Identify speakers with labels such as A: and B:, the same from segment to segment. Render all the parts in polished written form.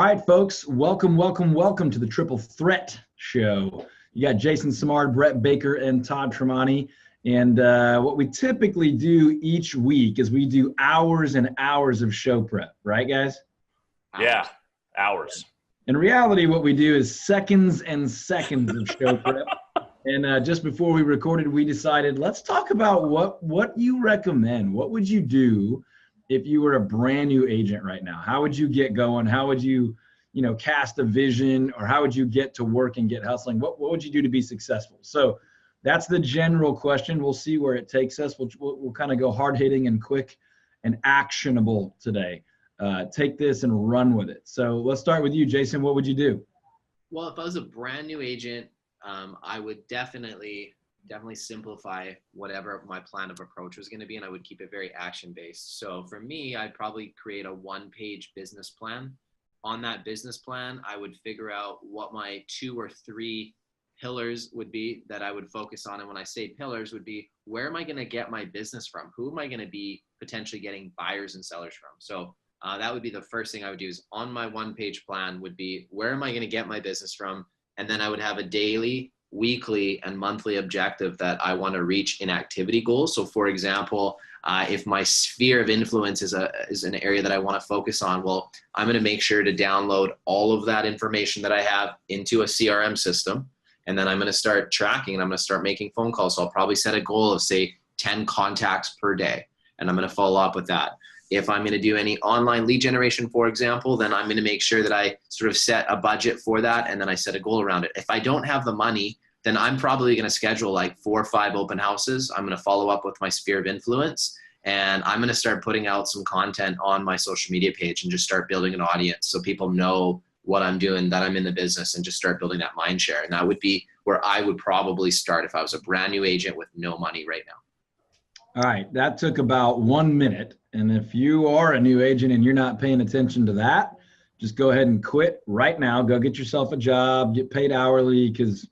A: right, folks, welcome to the Triple Threat Show. You got Jason Simard, Brett Baker, and Todd Tramonte. And what we typically do each week is we do hours and hours of show prep, right, guys?
B: Yeah, hours.
A: In reality, what we do is seconds and seconds of show prep. And just before we recorded, we decided, let's talk about what you recommend. What would you do if you were a brand new agent right now? How would you get going? How would you, cast a vision, or how would you get to work and get hustling? What would you do to be successful? So that's the general question. We'll see where it takes us. We'll kind of go hard hitting and quick and actionable today. Take this and run with it. So let's start with you, Jason. What would you do?
C: Well, if I was a brand new agent, I would definitely simplify whatever my plan of approach was going to be, and I would keep it very action-based. So for me, I'd probably create a one-page business plan. On that business plan, I would figure out what my 2 or 3 pillars would be that I would focus on. And when I say pillars, would be, where am I going to get my business from? Who am I going to be potentially getting buyers and sellers from? So that would be the first thing I would do, is on my one-page plan would be, where am I going to get my business from? And then I would have a daily, weekly, and monthly objective that I want to reach in activity goals. So for example, if my sphere of influence is an area that I want to focus on, well, I'm going to make sure to download all of that information that I have into a CRM system. And then I'm going to start tracking, and I'm going to start making phone calls. So I'll probably set a goal of, say, 10 contacts per day. And I'm going to follow up with that. If I'm going to do any online lead generation, for example, then I'm going to make sure that I sort of set a budget for that, and then I set a goal around it. If I don't have the money, then I'm probably going to schedule like 4 or 5 open houses. I'm going to follow up with my sphere of influence, and I'm going to start putting out some content on my social media page and just start building an audience so people know what I'm doing, that I'm in the business, and just start building that mind share. And that would be where I would probably start if I was a brand new agent with no money right now.
A: All right, that took about 1 minute. And if you are a new agent and you're not paying attention to that, just go ahead and quit right now. Go get yourself a job, get paid hourly, because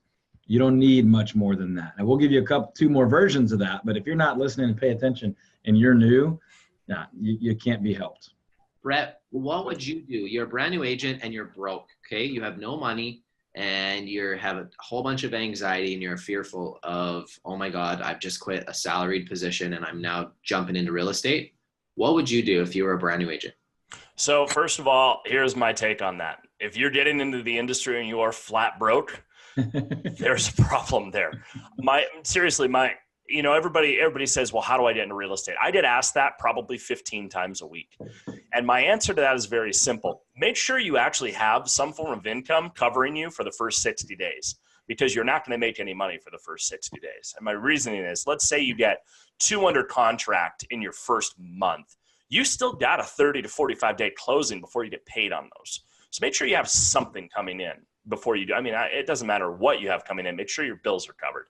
A: you don't need much more than that. And we'll give you 2 more versions of that. But if you're not listening and pay attention and you're new, you can't be helped.
C: Brett, what would you do? You're a brand new agent and you're broke, okay? You have no money and you have a whole bunch of anxiety, and you're fearful of, oh my God, I've just quit a salaried position and I'm now jumping into real estate. What would you do if you were a brand new agent?
B: So first of all, here's my take on that. If you're getting into the industry and you are flat broke, there's a problem there. Everybody says, well, how do I get into real estate? I get asked that probably 15 times a week. And my answer to that is very simple. Make sure you actually have some form of income covering you for the first 60 days, because you're not going to make any money for the first 60 days. And my reasoning is, let's say you get 2 under contract in your first month. You still got a 30 to 45 day closing before you get paid on those. So make sure you have something coming in before you do. It doesn't matter what you have coming in. Make sure your bills are covered.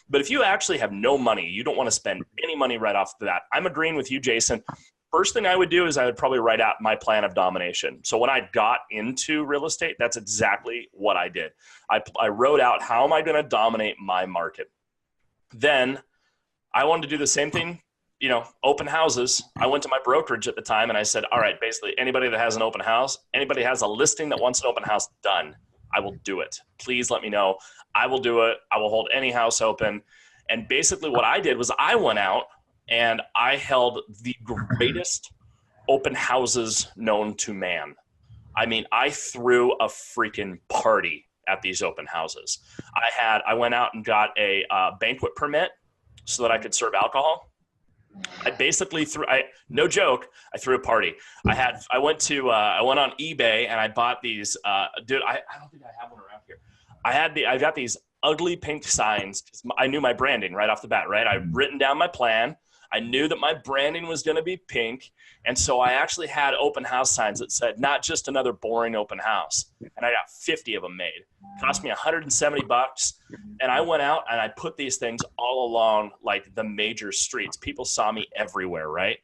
B: But if you actually have no money, you don't want to spend any money right off the bat, I'm agreeing with you, Jason. First thing I would do is I would probably write out my plan of domination. So when I got into real estate, that's exactly what I did. I wrote out, how am I going to dominate my market? Then I wanted to do the same thing, open houses. I went to my brokerage at the time and I said, all right, basically anybody that has an open house, anybody has a listing that wants an open house done, I will do it. Please let me know. I will do it. I will hold any house open. And basically what I did was I went out and I held the greatest open houses known to man. I threw a freaking party at these open houses. I went out and got a banquet permit so that I could serve alcohol. I basically no joke, I threw a party. I went on eBay and I bought these, I don't think I have one around here. I got these ugly pink signs. I knew my branding right off the bat, right? I'd written down my plan. I knew that my branding was going to be pink. And so I actually had open house signs that said, not just another boring open house. And I got 50 of them made. It cost me $170. And I went out and I put these things all along like the major streets. People saw me everywhere, right?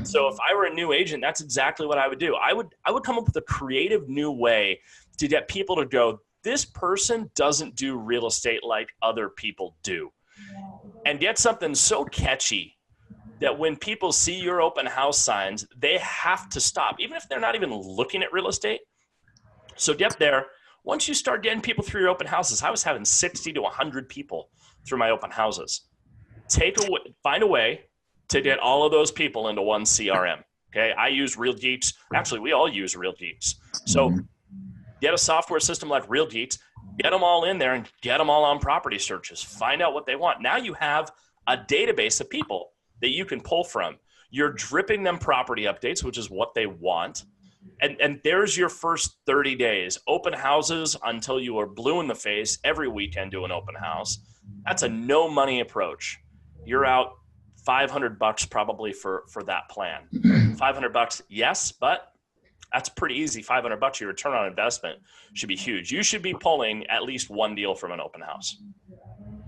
B: So if I were a new agent, that's exactly what I would do. I would come up with a creative new way to get people to go, this person doesn't do real estate like other people do. And get something so catchy that when people see your open house signs, they have to stop. Even if they're not even looking at real estate, So get there. Once you start getting people through your open houses, I was having 60 to 100 people through my open houses. Find a way to get all of those people into one CRM. Okay, I use Real Geeks. Actually, we all use Real Geeks. So get a software system like Real Geeks, get them all in there and get them all on property searches. Find out what they want. Now you have a database of people that you can pull from. You're dripping them property updates, which is what they want. And there's your first 30 days. Open houses until you are blue in the face. Every weekend do an open house. That's a no money approach. You're out $500 probably for that plan. $500, yes, but that's pretty easy. $500, your return on investment should be huge. You should be pulling at least one deal from an open house.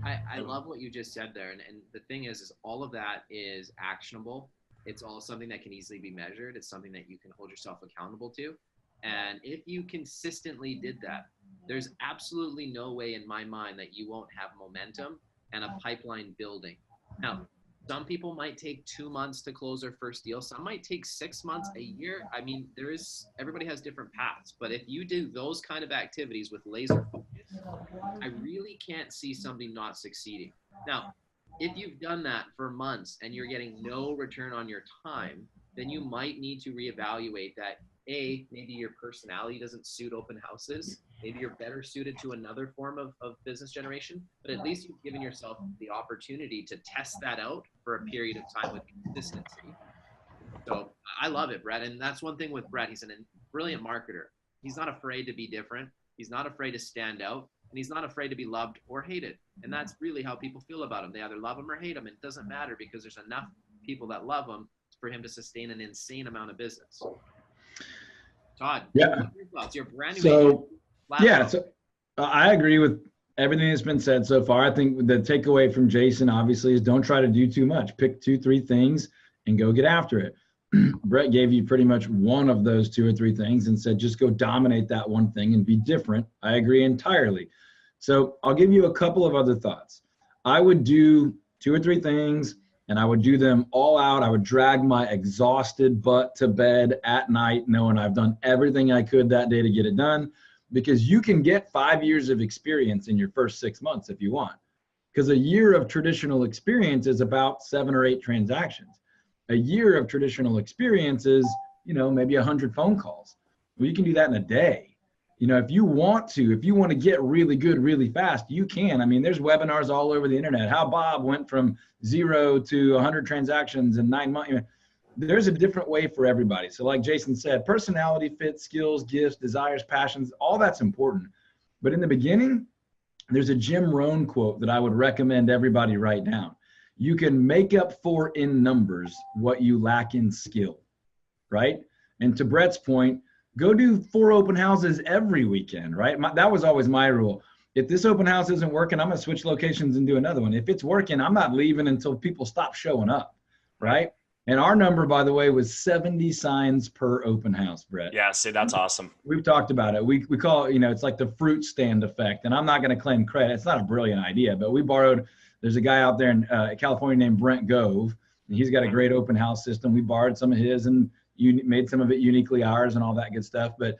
C: I love what you just said there. And the thing is all of that is actionable. It's all something that can easily be measured. It's something that you can hold yourself accountable to. And if you consistently did that, there's absolutely no way in my mind that you won't have momentum and a pipeline building. Now, some people might take 2 months to close their first deal. Some might take 6 months, a year. I mean, everybody has different paths. But if you do those kind of activities with laser focus, I really can't see somebody not succeeding. Now, if you've done that for months and you're getting no return on your time, then you might need to reevaluate that. Maybe your personality doesn't suit open houses. Maybe you're better suited to another form of business generation, but at least you've given yourself the opportunity to test that out for a period of time with consistency. So I love it, Brett. And that's one thing with Brett. He's a brilliant marketer. He's not afraid to be different. He's not afraid to stand out. And he's not afraid to be loved or hated. And that's really how people feel about him. They either love him or hate him. It doesn't matter because there's enough people that love him for him to sustain an insane amount of business. Todd,
A: yeah.
C: What are your thoughts? You're brand new.
A: So I agree with everything that's been said so far. I think the takeaway from Jason obviously is don't try to do too much. Pick 2-3 things and go get after it. Brett gave you pretty much one of those 2 or 3 things and said, just go dominate that one thing and be different. I agree entirely. So I'll give you a couple of other thoughts. I would do 2 or 3 things and I would do them all out. I would drag my exhausted butt to bed at night, knowing I've done everything I could that day to get it done, because you can get 5 years of experience in your first 6 months if you want, because a year of traditional experience is about 7 or 8 transactions. A year of traditional experience is, maybe 100 phone calls. Well, you can do that in a day. If you want to get really good really fast, you can. I mean, there's webinars all over the internet. How Bob went from 0 to 100 transactions in 9 months. There's a different way for everybody. So like Jason said, personality, fit, skills, gifts, desires, passions, all that's important. But in the beginning, there's a Jim Rohn quote that I would recommend everybody write down. You can make up for in numbers what you lack in skill, right? And to Brett's point, go do 4 open houses every weekend, right? That was always my rule. If this open house isn't working, I'm going to switch locations and do another one. If it's working, I'm not leaving until people stop showing up, right? And our number, by the way, was 70 signs per open house, Brett.
B: Yeah, see, that's awesome.
A: We've talked about it. We call it, it's like the fruit stand effect. And I'm not going to claim credit. It's not a brilliant idea, but we borrowed. There's a guy out there in California named Brent Gove, and he's got a great open house system. We borrowed some of his and made some of it uniquely ours and all that good stuff. But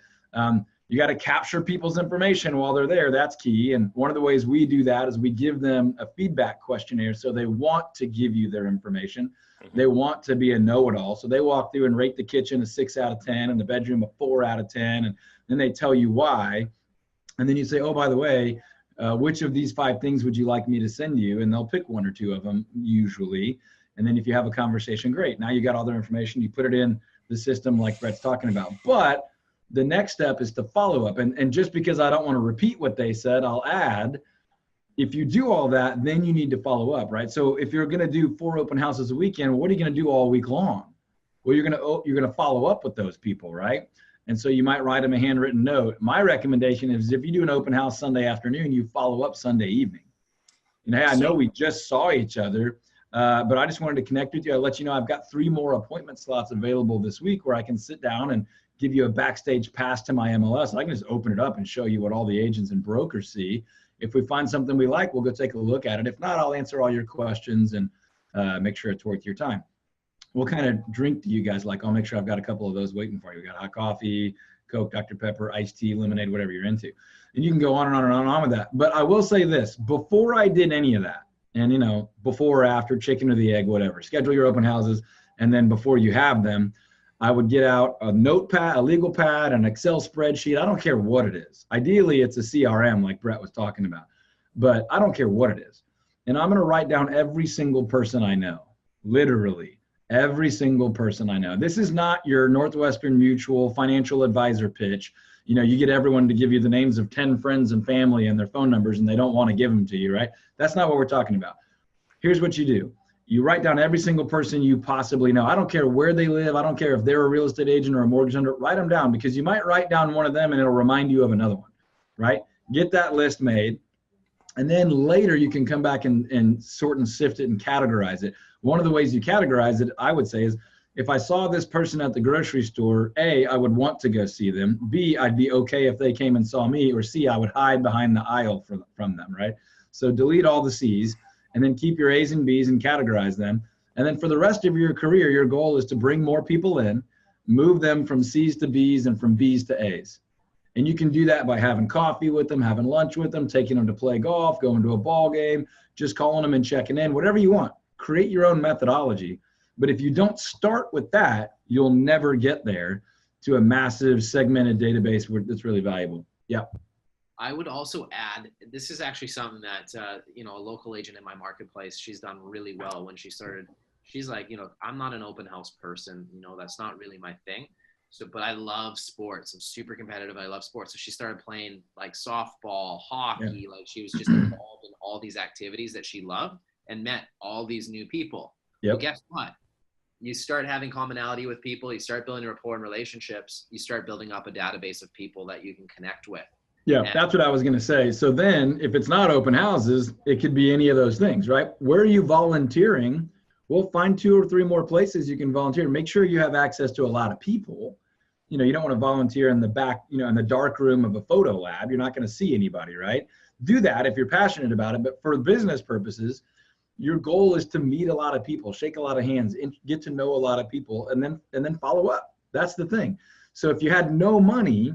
A: you got to capture people's information while they're there. That's key. And one of the ways we do that is we give them a feedback questionnaire. So they want to give you their information. They want to be a know-it-all. So they walk through and rate the kitchen a 6 out of 10 and the bedroom a 4 out of 10. And then they tell you why. And then you say, oh, by the way, which of these 5 things would you like me to send you? And they'll pick 1 or 2 of them usually. And then if you have a conversation, great. Now you got all their information. You put it in the system like Brett's talking about. But the next step is to follow up. And just because I don't want to repeat what they said, I'll add, if you do all that, then you need to follow up, right? So if you're going to do 4 open houses a weekend, what are you going to do all week long? Well, you're going to follow up with those people, right? And so you might write them a handwritten note. My recommendation is if you do an open house Sunday afternoon, you follow up Sunday evening. Hey, I know we just saw each other, but I just wanted to connect with you. I'll let you know I've got 3 more appointment slots available this week where I can sit down and give you a backstage pass to my MLS. I can just open it up and show you what all the agents and brokers see. If we find something we like, we'll go take a look at it. If not, I'll answer all your questions and make sure it's worth your time. What kind of drink do you guys like? I'll make sure I've got a couple of those waiting for you. We got hot coffee, Coke, Dr. Pepper, iced tea, lemonade, whatever you're into. And you can go on and on and on and on with that. But I will say this, before I did any of that, and before or after, chicken or the egg, whatever, schedule your open houses. And then before you have them, I would get out a notepad, a legal pad, an Excel spreadsheet. I don't care what it is. Ideally, it's a CRM like Brett was talking about, but I don't care what it is. And I'm going to write down every single person I know, literally every single person I know. This is not your Northwestern Mutual financial advisor pitch. You get everyone to give you the names of 10 friends and family and their phone numbers, and they don't want to give them to you, right? That's not what we're talking about. Here's what you do. You write down every single person you possibly know. I don't care where they live. I don't care if they're a real estate agent or a mortgage lender. Write them down, because you might write down one of them and it'll remind you of another one, right? Get that list made. And then later you can come back and sort and sift it and categorize it. One of the ways you categorize it, I would say, is if I saw this person at the grocery store, A, I would want to go see them. B, I'd be okay if they came and saw me. Or C, I would hide behind the aisle from them, right? So delete all the C's, and then keep your A's and B's and categorize them. And then for the rest of your career, your goal is to bring more people in, move them from C's to B's and from B's to A's. And you can do that by having coffee with them, having lunch with them, taking them to play golf, going to a ball game, just calling them and checking in, whatever you want. Create your own methodology. But if you don't start with that, you'll never get there to a massive segmented database that's really valuable. Yeah.
C: I would also add, this is actually something that, a local agent in my marketplace, she's done really well when she started. She's like, I'm not an open house person. That's not really my thing. So, but I love sports. I'm super competitive. I love sports. So she started playing like softball, hockey. Yeah. Like she was just involved in all these activities that she loved and met all these new people. Yep. But guess what? You start having commonality with people. You start building rapport and relationships. You start building up a database of people that you can connect with.
A: Yeah, that's what I was going to say. So then if it's not open houses, it could be any of those things, right? Where are you volunteering? We'll find 2 or 3 more places you can volunteer. Make sure you have access to a lot of people. You don't want to volunteer in the back, in the dark room of a photo lab. You're not going to see anybody, right? Do that if you're passionate about it. But for business purposes, your goal is to meet a lot of people, shake a lot of hands, get to know a lot of people, and then follow up. That's the thing. So if you had no money,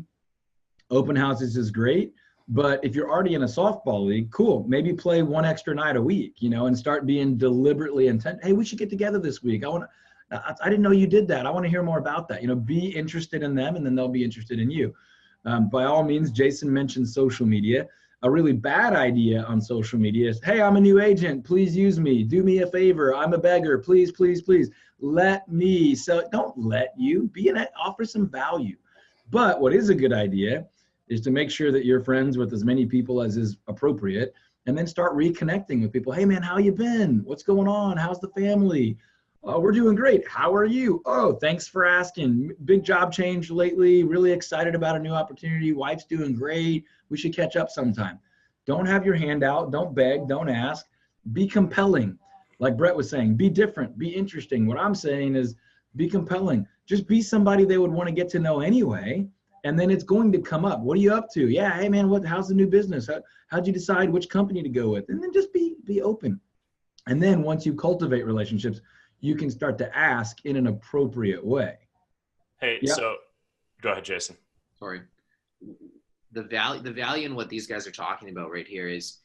A: open houses is great. But if you're already in a softball league, cool. Maybe play 1 extra night a week, and start being deliberately intent. Hey, we should get together this week. I didn't know you did that. I want to hear more about that. Be interested in them, and then they'll be interested in you. By all means, Jason mentioned social media. A really bad idea on social media is, hey, I'm a new agent. Please use me. Do me a favor. I'm a beggar. Please, please, please. Let me sell. Don't let you. Offer some value. But what is a good idea is to make sure that you're friends with as many people as is appropriate, and then start reconnecting with people. Hey, man, how you been? What's going on? How's the family? Oh, we're doing great. How are you? Oh, thanks for asking. Big job change lately. Really excited about a new opportunity. Wife's doing great. We should catch up sometime. Don't have your hand out. Don't beg. Don't ask. Be compelling. Like Brett was saying, be different. Be interesting. What I'm saying is be compelling. Just be somebody they would want to get to know anyway. And then it's going to come up. What are you up to? Yeah. Hey, man, how's the new business? How'd you decide which company to go with? And then just be open. And then once you cultivate relationships, you can start to ask in an appropriate way.
B: Hey, yep. So go ahead, Jason.
C: Sorry. The value in what these guys are talking about right here is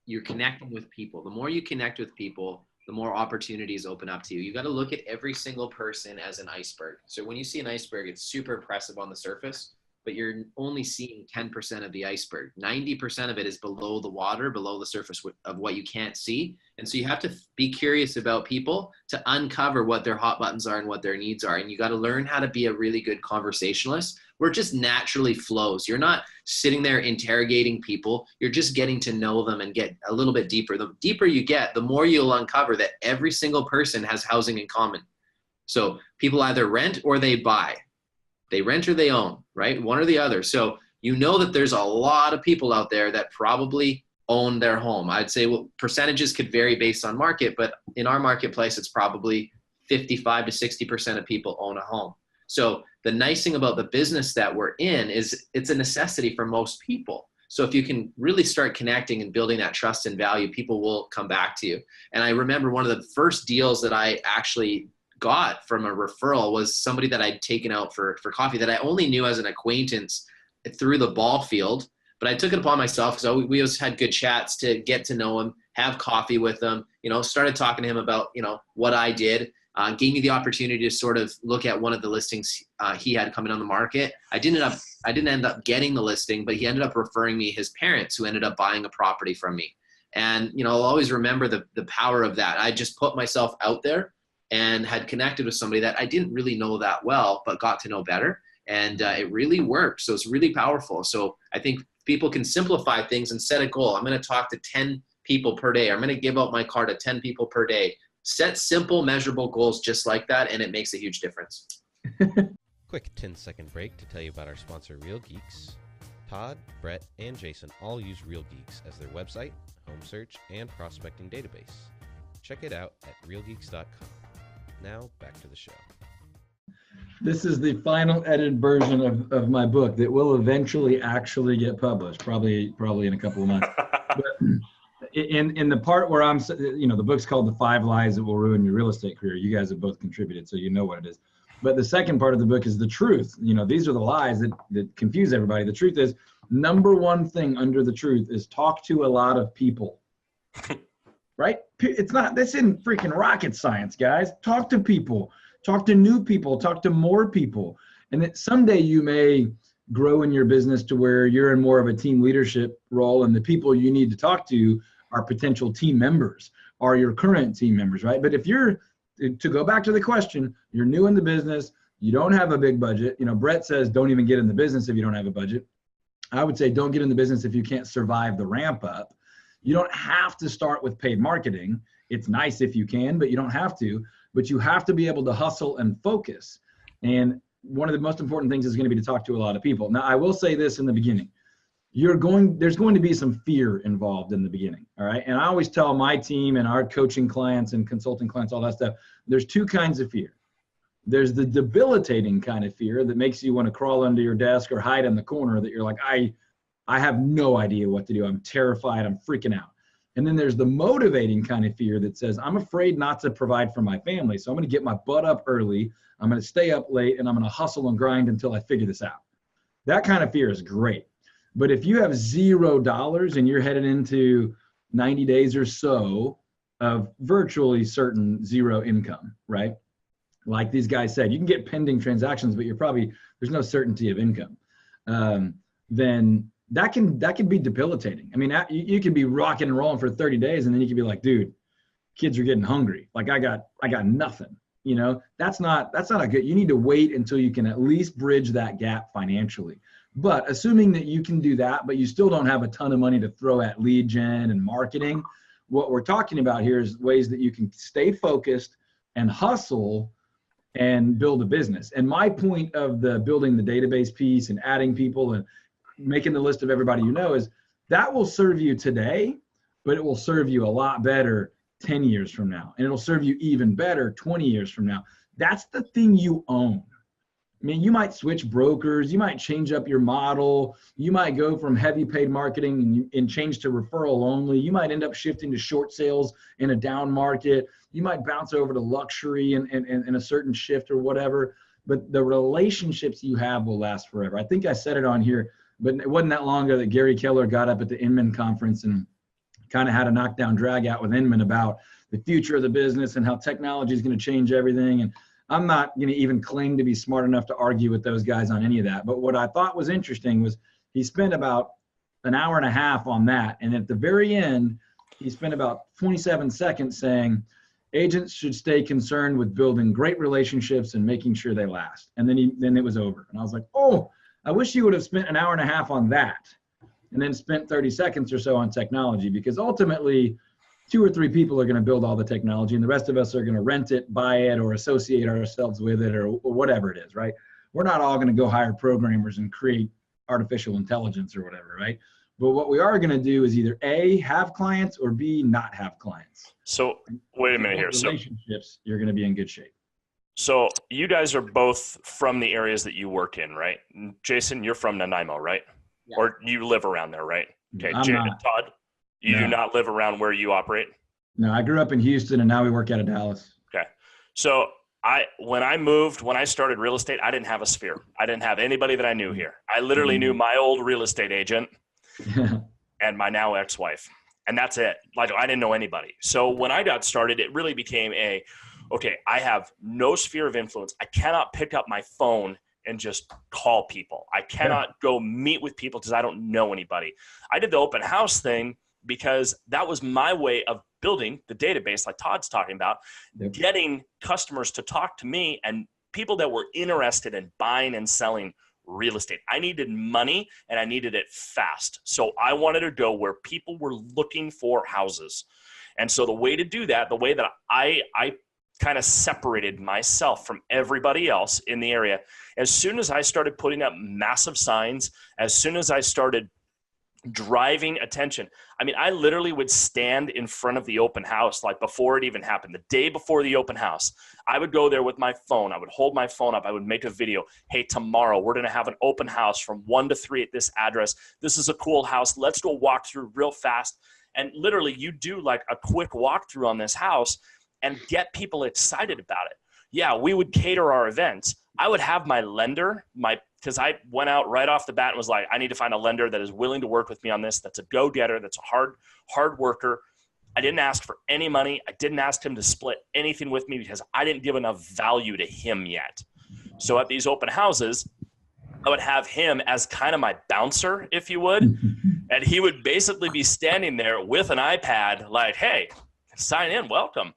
C: you're connecting with people. The more you connect with people, the more opportunities open up to you. You got to look at every single person as an iceberg. So when you see an iceberg, it's super impressive on the surface, but you're only seeing 10% of the iceberg. 90% of it is below the water, below the surface of what you can't see. And so you have to be curious about people to uncover what their hot buttons are and what their needs are. And you got to learn how to be a really good conversationalist where it just naturally flows. You're not sitting there interrogating people. You're just getting to know them and get a little bit deeper. The deeper you get, the more you'll uncover that every single person has housing in common. So people either rent or they buy. They rent or they own, right? One or the other. So you know that there's a lot of people out there that probably own their home. I'd say percentages could vary based on market, but in our marketplace, it's probably 55 to 60% of people own a home. So the nice thing about the business that we're in is it's a necessity for most people. So if you can really start connecting and building that trust and value, people will come back to you. And I remember one of the first deals that I actually got from a referral was somebody that I'd taken out for coffee that I only knew as an acquaintance through the ball field. But I took it upon myself because we always had good chats to get to know him, have coffee with him, started talking to him about, what I did, gave me the opportunity to sort of look at one of the listings he had coming on the market. I didn't end up getting the listing, but he ended up referring me his parents who ended up buying a property from me. And, I'll always remember the power of that. I just put myself out there and had connected with somebody that I didn't really know that well, but got to know better. And it really worked. So it's really powerful. So I think people can simplify things and set a goal. I'm going to talk to 10 people per day. I'm going to give out my car to 10 people per day. Set simple, measurable goals just like that, and it makes a huge difference.
D: Quick 10-second break to tell you about our sponsor, Real Geeks. Todd, Brett, and Jason all use Real Geeks as their website, home search, and prospecting database. Check it out at realgeeks.com. Now, back to the show.
A: This is the final edited version of my book that will eventually actually get published, probably in a couple of months. But in the part where I'm, the book's called The 5 Lies That Will Ruin Your Real Estate Career. You guys have both contributed, so you know what it is. But the second part of the book is the truth. These are the lies that confuse everybody. The truth is, number one thing under the truth is talk to a lot of people. Right? This isn't freaking rocket science, guys. Talk to people. Talk to new people, talk to more people. And that someday you may grow in your business to where you're in more of a team leadership role, and the people you need to talk to are potential team members, are your current team members, right? But if you're, to go back to the question, you're new in the business, you don't have a big budget. Brett says don't even get in the business if you don't have a budget. I would say don't get in the business if you can't survive the ramp up. You don't have to start with paid marketing. It's nice if you can, but you don't have to. But you have to be able to hustle and focus. And one of the most important things is going to be to talk to a lot of people. Now, I will say this in the beginning. There's going to be some fear involved in the beginning, all right? And I always tell my team and our coaching clients and consulting clients, all that stuff, there's 2 kinds of fear. There's the debilitating kind of fear that makes you want to crawl under your desk or hide in the corner, that you're like, I have no idea what to do. I'm terrified. I'm freaking out. And then there's the motivating kind of fear that says, I'm afraid not to provide for my family. So I'm going to get my butt up early. I'm going to stay up late, and I'm going to hustle and grind until I figure this out. That kind of fear is great. But if you have $0 and you're headed into 90 days or so of virtually certain zero income, right? Like these guys said, you can get pending transactions, but there's no certainty of income. Then that can be debilitating. I mean, you could be rocking and rolling for 30 days, and then you could be like, dude, kids are getting hungry. Like I got nothing. That's not a good. You need to wait until you can at least bridge that gap financially. But assuming that you can do that, but you still don't have a ton of money to throw at lead gen and marketing, what we're talking about here is ways that you can stay focused and hustle and build a business. And my point of the building the database piece and adding people and making the list of everybody is that will serve you today, but it will serve you a lot better 10 years from now. And it'll serve you even better 20 years from now. That's the thing you own. I mean, you might switch brokers, you might change up your model, you might go from heavy paid marketing and change to referral only, you might end up shifting to short sales in a down market, you might bounce over to luxury in a certain shift or whatever, but the relationships you have will last forever. I think I said it on here, but it wasn't that long ago that Gary Keller got up at the Inman conference and kind of had a knockdown drag out with Inman about the future of the business and how technology is going to change everything. And I'm not going to even claim to be smart enough to argue with those guys on any of that. But what I thought was interesting was he spent about an hour and a half on that. And at the very end, he spent about 27 seconds saying, agents should stay concerned with building great relationships and making sure they last. And then it was over. And I was like, oh, I wish you would have spent an hour and a half on that and then spent 30 seconds or so on technology, because ultimately 2 or 3 people are going to build all the technology and the rest of us are going to rent it, buy it, or associate ourselves with it, or whatever it is, right? We're not all going to go hire programmers and create artificial intelligence or whatever, right? But what we are going to do is either A, have clients, or B, not have clients.
B: So wait a minute here.
A: Relationships, you're going to be in good shape.
B: So you guys are both from the areas that you work in, right? Jason, you're from Nanaimo, right? Yeah. Or you live around there, right? Okay. Todd, you do not live around where you operate?
A: No, I grew up in Houston and now we work out of Dallas.
B: Okay. So when I started real estate, I didn't have a sphere. I didn't have anybody that I knew here. I literally knew my old real estate agent and my now ex-wife. And that's it. Like, I didn't know anybody. So when I got started, it really became okay, I have no sphere of influence. I cannot pick up my phone and just call people. I cannot go meet with people because I don't know anybody. I did the open house thing because that was my way of building the database like Todd's talking about, getting customers to talk to me and people that were interested in buying and selling real estate. I needed money and I needed it fast. So I wanted to go where people were looking for houses. And so the way to do that, the way that I kind of separated myself from everybody else in the area, as soon as I started putting up massive signs, as soon as I started driving attention. I mean, I literally would stand in front of the open house, like before it even happened, the day before the open house. I would go there with my phone. I would hold my phone up. I would make a video. Hey, tomorrow we're going to have an open house from 1 to 3 at this address. This is a cool house. Let's go walk through real fast. And literally you do like a quick walkthrough on this house and get people excited about it. Yeah, we would cater our events. I would have my lender, because I went out right off the bat and was like, I need to find a lender that is willing to work with me on this, that's a go-getter, that's a hard worker. I didn't ask for any money. I didn't ask him to split anything with me because I didn't give enough value to him yet. So at these open houses, I would have him as kind of my bouncer, if you would. And he would basically be standing there with an iPad like, hey, sign in, welcome.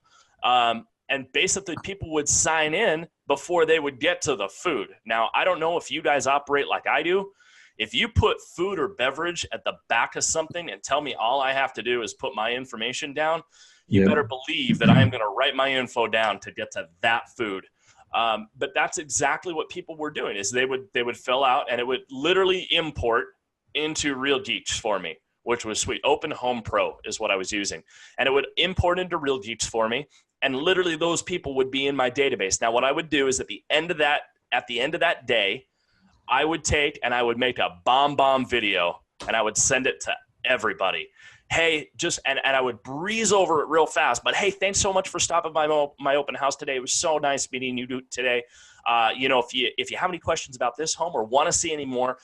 B: And basically people would sign in before they would get to the food. Now, I don't know if you guys operate like I do. If you put food or beverage at the back of something and tell me all I have to do is put my information down, you better believe that I am going to write my info down to get to that food. But that's exactly what people were doing is they would fill out and it would literally import into Real Geeks for me, which was sweet. Open Home Pro is what I was using. And it would import into Real Geeks for me. And literally those people would be in my database. Now, what I would do is at the end of that day, I would take and I would make a bomb video and I would send it to everybody. Hey, and I would breeze over it real fast. But hey, thanks so much for stopping by my open house today. It was so nice meeting you today. If you have any questions about this home or want to see any more,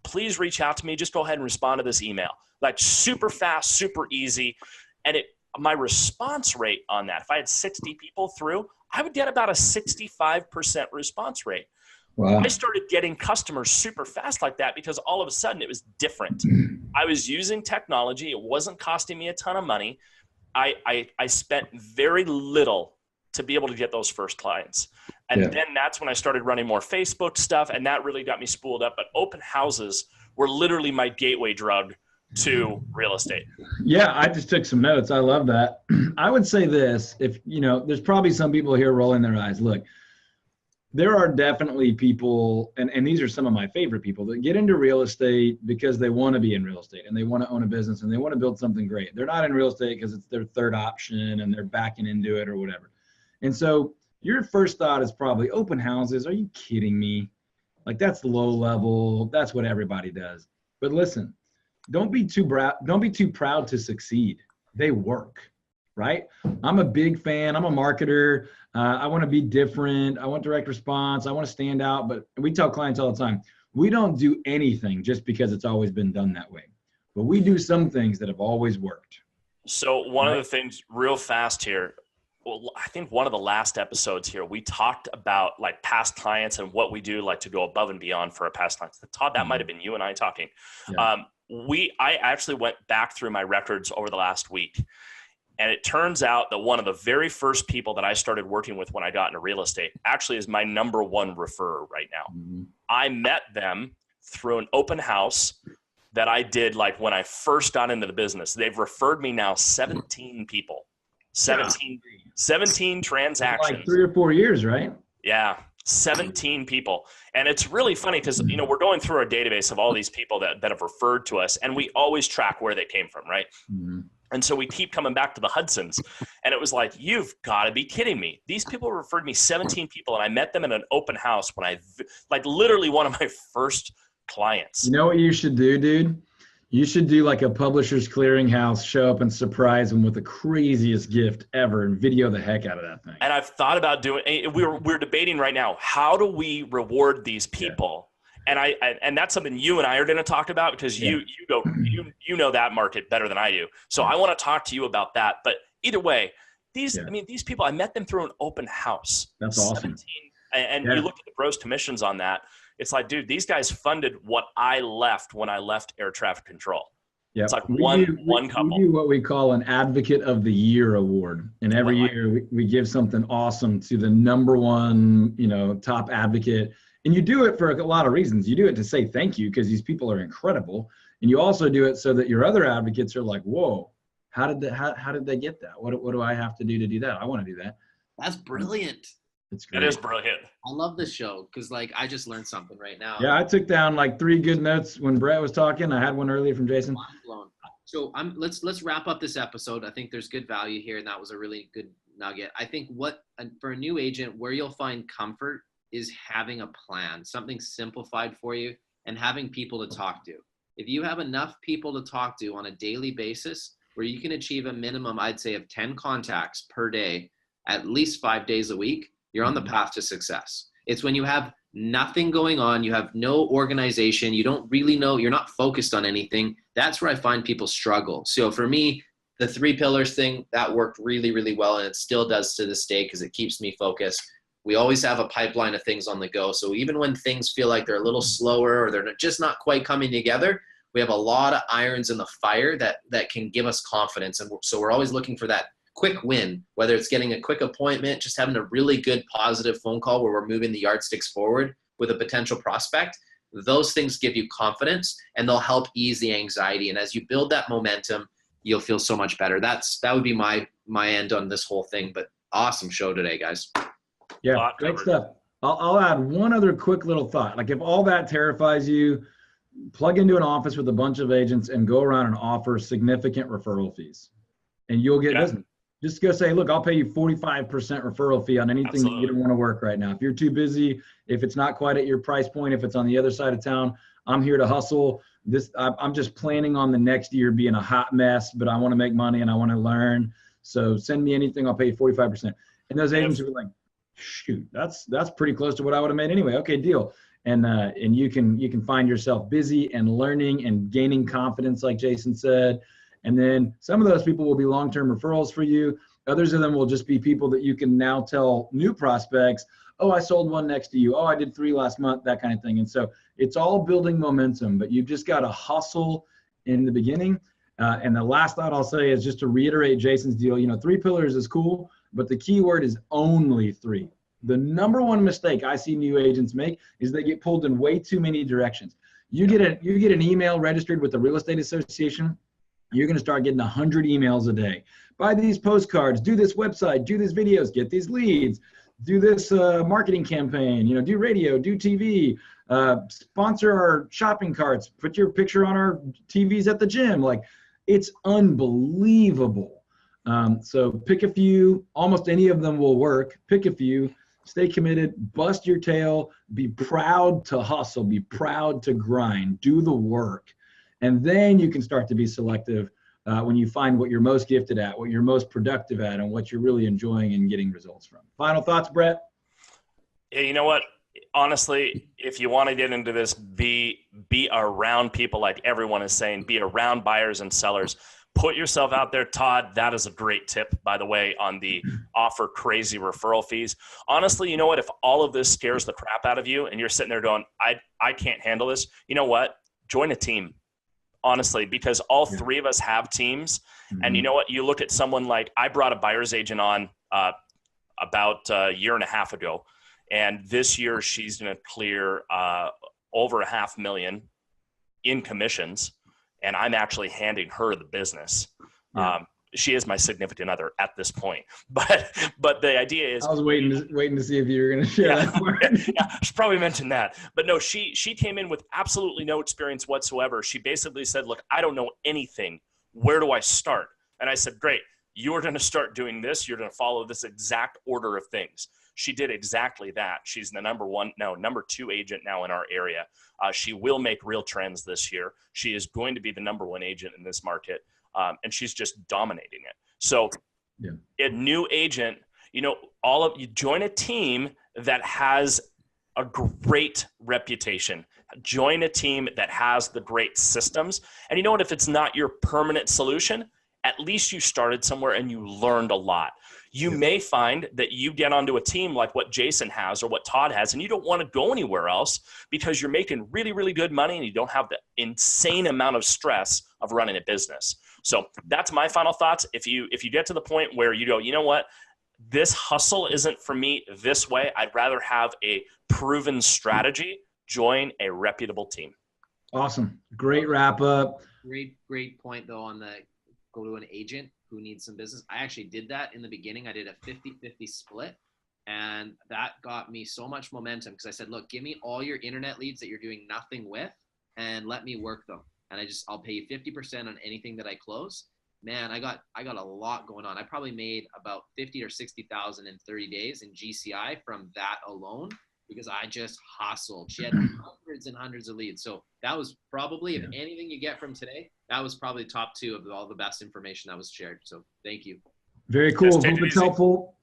B: please reach out to me. Just go ahead and respond to this email. Like super fast, super easy. And my response rate on that, if I had 60 people through, I would get about a 65% response rate. Wow. I started getting customers super fast like that because all of a sudden it was different. I was using technology. It wasn't costing me a ton of money. I spent very little to be able to get those first clients. And then that's when I started running more Facebook stuff, and that really got me spooled up. But open houses were literally my gateway drug to real estate. Yeah,
A: I just took some notes. I love that. I would say this, there's probably some people here rolling their eyes. Look, there are definitely people, and these are some of my favorite people, that get into real estate because they want to be in real estate and they want to own a business and they want to build something great. They're not in real estate because it's their third option and they're backing into it or whatever. And so your first thought is probably open houses. Are you kidding me? Like, that's low level. That's what everybody does. But listen, don't be too proud to succeed. They work, right? I'm a big fan. I'm a marketer. I want to be different. I want direct response. I want to stand out. But we tell clients all the time, we don't do anything just because it's always been done that way. But we do some things that have always worked.
B: So one of the things real fast here, well, I think one of the last episodes here, we talked about like past clients and what we do like to go above and beyond for our past clients. Todd, that might've been you and I talking. Yeah. I actually went back through my records over the last week, and it turns out that one of the very first people that I started working with when I got into real estate actually is my number one referrer right now. Mm-hmm. I met them through an open house that I did like when I first got into the business. They've referred me now 17 people, 17 transactions.
A: Like 3 or 4 years, right?
B: Yeah. 17 people. And it's really funny because, we're going through our database of all these people that have referred to us, and we always track where they came from, right? Mm-hmm. And so we keep coming back to the Hudsons, and it was like, you've got to be kidding me. These people referred me 17 people, and I met them in an open house when literally one of my first clients.
A: You know what you should do, dude? You should do like a Publishers Clearinghouse, show up and surprise them with the craziest gift ever and video the heck out of that thing.
B: And I've thought about doing, we're debating right now, how do we reward these people? Yeah. And that's something you and I are going to talk about, because you know that market better than I do. So I want to talk to you about that. But either way, these people, I met them through an open house.
A: That's awesome.
B: And you look at the gross commissions on that. It's like, dude, these guys funded what I left when I left air traffic control. Yeah, it's like one couple.
A: We do what we call an Advocate of the Year award, and every year we give something awesome to the number one, top advocate. And you do it for a lot of reasons. You do it to say thank you because these people are incredible, and you also do it so that your other advocates are like, whoa, how did they get that? What do I have to do that? I want to do that.
C: That's brilliant.
A: It's great.
B: It is brilliant.
C: I love this show because, I just learned something right now.
A: Yeah, I took down 3 good notes when Brett was talking. I had one earlier from Jason.
C: Mind blown. So let's wrap up this episode. I think there's good value here, and that was a really good nugget. I think for a new agent, where you'll find comfort is having a plan, something simplified for you, and having people to talk to. If you have enough people to talk to on a daily basis, where you can achieve a minimum, I'd say, of 10 contacts per day, at least 5 days a week, you're on the path to success. It's when you have nothing going on, you have no organization, you don't really know, you're not focused on anything. That's where I find people struggle. So for me, the 3 pillars thing, that worked really, really well. And it still does to this day because it keeps me focused. We always have a pipeline of things on the go. So even when things feel like they're a little slower or they're just not quite coming together, we have a lot of irons in the fire that can give us confidence. And so we're always looking for that quick win, whether it's getting a quick appointment, just having a really good positive phone call where we're moving the yardsticks forward with a potential prospect. Those things give you confidence and they'll help ease the anxiety. And as you build that momentum, you'll feel so much better. That would be my end on this whole thing. But awesome show today, guys.
A: Yeah, great stuff. I'll add one other quick little thought. If all that terrifies you, plug into an office with a bunch of agents and go around and offer significant referral fees, and you'll get business. Just go say, look, I'll pay you 45% referral fee on anything that you don't want to work right now. If you're too busy, if it's not quite at your price point, if it's on the other side of town, I'm here to hustle. I'm just planning on the next year being a hot mess, but I want to make money and I want to learn. So send me anything, I'll pay you 45%. And those agents will be like, shoot, that's pretty close to what I would have made anyway. Okay, deal. And you can find yourself busy and learning and gaining confidence, like Jason said. And then some of those people will be long-term referrals for you. Others of them will just be people that you can now tell new prospects, oh, I sold one next to you. Oh, I did 3 last month, that kind of thing. And so it's all building momentum, but you've just got to hustle in the beginning. And the last thought I'll say is just to reiterate Jason's deal. 3 pillars is cool, but the key word is only 3. The number one mistake I see new agents make is they get pulled in way too many directions. You get an email registered with the real estate association, you're going to start getting 100 emails a day. Buy these postcards, do this website, do these videos, get these leads, do this marketing campaign, do radio, do TV, sponsor our shopping carts, put your picture on our TVs at the gym. It's unbelievable. So pick a few, almost any of them will work. Pick a few, stay committed, bust your tail, be proud to hustle, be proud to grind, do the work. And then you can start to be selective when you find what you're most gifted at, what you're most productive at, and what you're really enjoying and getting results from. Final thoughts, Brett?
B: Yeah, you know what? Honestly, if you want to get into this, be around people, like everyone is saying, be around buyers and sellers. Put yourself out there. Todd, that is a great tip, by the way, on the offer crazy referral fees. Honestly, you know what? If all of this scares the crap out of you and you're sitting there going, I can't handle this, you know what? Join a team. Honestly, because all 3 of us have teams. And you know what? You look at someone like, I brought a buyer's agent on about a year and a half ago. And this year she's going to clear over $500,000 in commissions. And I'm actually handing her the business. Yeah. She is my significant other at this point. But the idea is,
A: I was waiting to see if you were going to share that part.
B: Yeah, I should probably mention that. But no, she came in with absolutely no experience whatsoever. She basically said, look, I don't know anything. Where do I start? And I said, great. You're going to start doing this. You're going to follow this exact order of things. she did exactly that. She's the number 2 agent now in our area. She will make Real Trends this year. She is going to be the number 1 agent in this market, and she's just dominating it. So a new agent, you join a team that has a great reputation. Join a team that has the great systems. And you know what? If it's not your permanent solution, at least you started somewhere and you learned a lot. You may find that you get onto a team like what Jason has or what Todd has, and you don't want to go anywhere else because you're making really, really good money and you don't have the insane amount of stress of running a business. So that's my final thoughts. If you get to the point where you go, you know what, this hustle isn't for me this way, I'd rather have a proven strategy, join a reputable team.
A: Awesome. Great wrap up.
C: Great point though on the go to an agent who needs some business. I actually did that in the beginning. I did a 50-50 split, and that got me so much momentum because I said, look, give me all your internet leads that you're doing nothing with and let me work them. And I'll pay you 50% on anything that I close. Man, I got a lot going on. I probably made about 50 or 60,000 in 30 days in GCI from that alone because I just hustled. She had hundreds and hundreds of leads. So that was probably, if anything you get from today, that was probably top 2 of all the best information that was shared. So thank you.
A: Very cool. Hope it's helpful.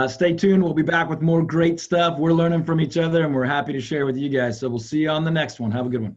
A: Stay tuned. We'll be back with more great stuff. We're learning from each other and we're happy to share with you guys. So we'll see you on the next one. Have a good one.